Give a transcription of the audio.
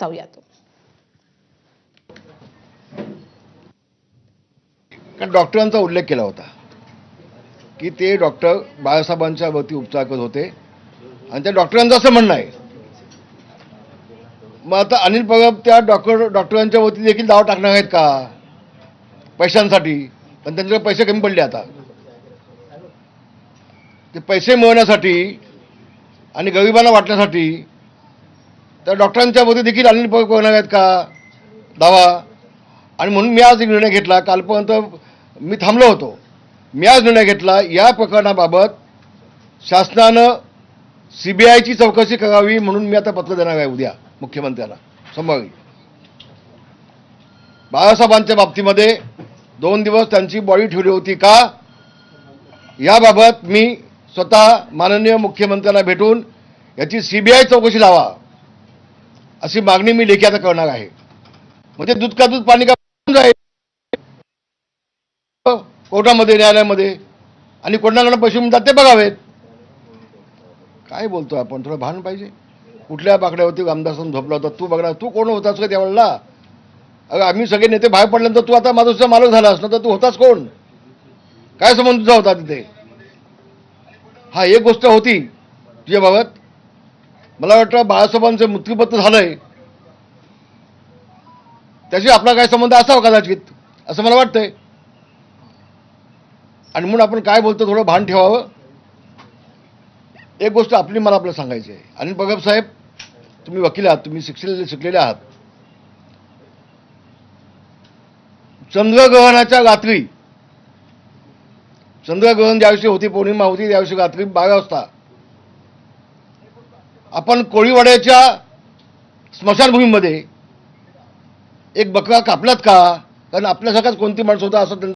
जाऊयात. कारण डॉक्टरांचा उल्लेख केला होता की ते डॉक्टर बाळासाहेबांच्या वती उपचार करत होते आणि त्या डॉक्टरांचं असं म्हणणं आहे. मग आता अनिल परब त्या डॉक्टरांच्या वती देखील दावा टाकणार आहेत का पैशांसाठी? पण त्यांच्याकडे पैसे कमी पडले आता. ते पैसे मिळवण्यासाठी आणि गरिबांना वाटण्यासाठी त्या डॉक्टरांच्या वती देखील अनिल परब करणार आहेत का दावा? आणि म्हणून मी आज एक निर्णय घेतला. कालपर्यंत मी थांबलो होतो. मी आज निर्णय घेतला या प्रकरणाबाबत शासनानं सीबीआयची चौकशी करावी म्हणून मी आता पत्र देणार आहे उद्या मुख्यमंत्र्यांना संभाव्य. बाळासाहेबांच्या बाबतीमध्ये 2 दिवस त्यांची बॉडी ठेवली होती का याबाबत मी स्वतः माननीय मुख्यमंत्र्यांना भेटून याची सीबीआय चौकशी लावा अशी मागणी मी लेखी आता करणार आहे. म्हणजे दूध का दूध पाणी का जाईल कोर्टामध्ये न्यायालयामध्ये आणि कोणाकडे पैसे मिळतात ते बघावेत. काय बोलतो आपण? थोडं भान पाहिजे. कुठल्या बाकड्यावरती आमदार झोपला होता तू बघणार? तू कोण होतास का त्यावेळेला? अगं आम्ही सगळे नेते बाहेर पडल्यानंतर तू आता माझा मालक झाला असणार तर तू होतास कोण? काय संबंध तुझा होता तिथे? हा एक गोष्ट होती तुझ्याबाबत. मला वाटतं बाळासाहेबांचं मृत्यूपत्र झालंय त्याशी आपला काय संबंध असावा कदाचित असं मला वाटतंय. आणि म्हणून आपण काय बोलतो थोडं भान ठेवावं. एक गोष्ट मला आपल्याला सांगायची आहे. अनिल परब साहेब, तुम्ही वकील आहात, तुम्ही शिकलेले आहात. चंद्रग्रहणाच्या रात्री, चंद्रग्रहण ज्याविषयी होती, पौर्णिमा होती, त्याविषयी रात्री 12 वाजता आपण कोळीवाड्याच्या स्मशानभूमीमध्ये एक बकरा कापलात का? कारण आपल्यासारखाच कोणती माणसं होता असं